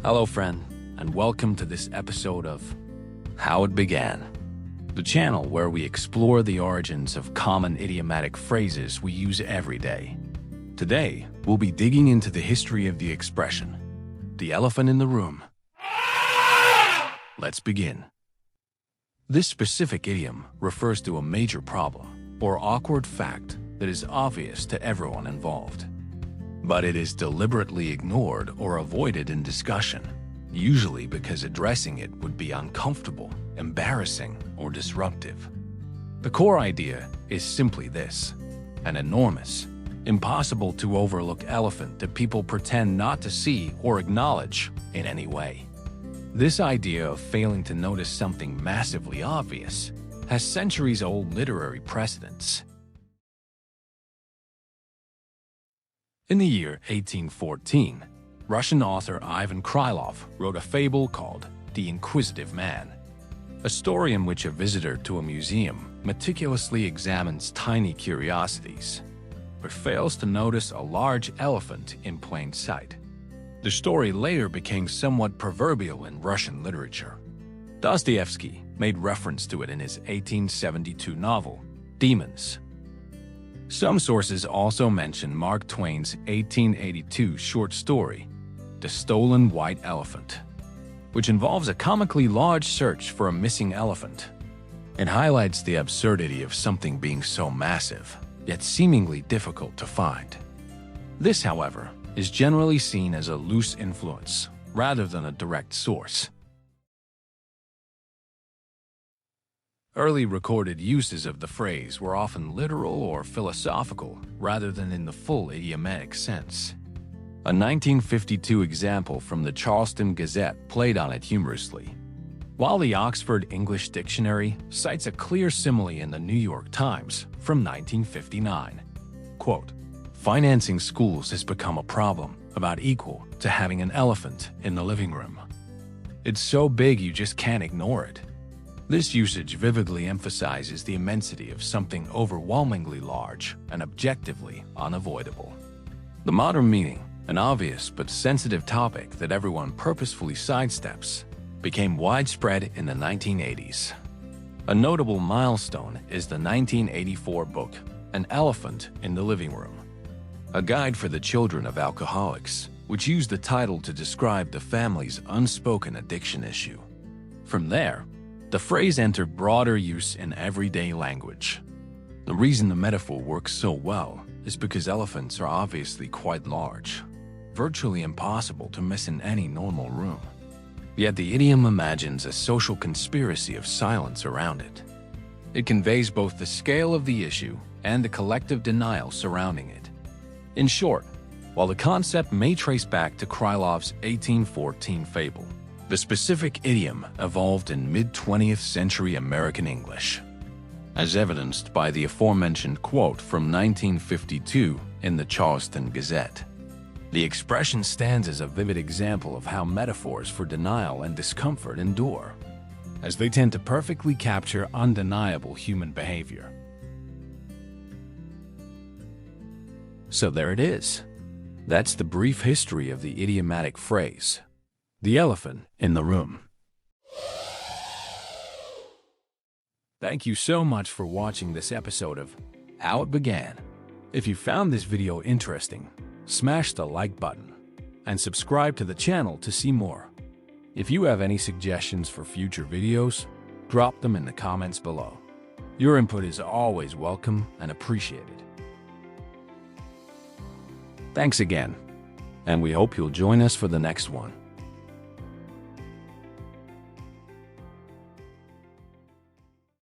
Hello friend, and welcome to this episode of How It Began, the channel where we explore the origins of common idiomatic phrases we use every day. Today, we'll be digging into the history of the expression, the elephant in the room. Let's begin. This specific idiom refers to a major problem or awkward fact that is obvious to everyone involved. But it is deliberately ignored or avoided in discussion, usually because addressing it would be uncomfortable, embarrassing, or disruptive. The core idea is simply this: an enormous, impossible to overlook elephant that people pretend not to see or acknowledge in any way. This idea of failing to notice something massively obvious has centuries-old literary precedents. In the year 1814, Russian author Ivan Krylov wrote a fable called The Inquisitive Man, a story in which a visitor to a museum meticulously examines tiny curiosities, but fails to notice a large elephant in plain sight. The story later became somewhat proverbial in Russian literature. Dostoevsky made reference to it in his 1872 novel, Demons. Some sources also mention Mark Twain's 1882 short story, The Stolen White Elephant, which involves a comically large search for a missing elephant. It highlights the absurdity of something being so massive, yet seemingly difficult to find. This, however, is generally seen as a loose influence rather than a direct source. Early recorded uses of the phrase were often literal or philosophical rather than in the full idiomatic sense. A 1952 example from the Charleston Gazette played on it humorously, while the Oxford English Dictionary cites a clear simile in the New York Times from 1959. Quote, "Financing schools has become a problem about equal to having an elephant in the living room. It's so big you just can't ignore it." This usage vividly emphasizes the immensity of something overwhelmingly large and objectively unavoidable. The modern meaning, an obvious but sensitive topic that everyone purposefully sidesteps, became widespread in the 1980s. A notable milestone is the 1984 book, An Elephant in the Living Room, a guide for the children of alcoholics, which used the title to describe the family's unspoken addiction issue. From there, the phrase entered broader use in everyday language. The reason the metaphor works so well is because elephants are obviously quite large, virtually impossible to miss in any normal room. Yet the idiom imagines a social conspiracy of silence around it. It conveys both the scale of the issue and the collective denial surrounding it. In short, while the concept may trace back to Krylov's 1814 fable, the specific idiom evolved in mid-20th century American English, as evidenced by the aforementioned quote from 1952 in the Charleston Gazette. The expression stands as a vivid example of how metaphors for denial and discomfort endure, as they tend to perfectly capture undeniable human behavior. So there it is. That's the brief history of the idiomatic phrase, the elephant in the room. Thank you so much for watching this episode of How It Began. If you found this video interesting, smash the like button and subscribe to the channel to see more. If you have any suggestions for future videos, drop them in the comments below. Your input is always welcome and appreciated. Thanks again, and we hope you'll join us for the next one.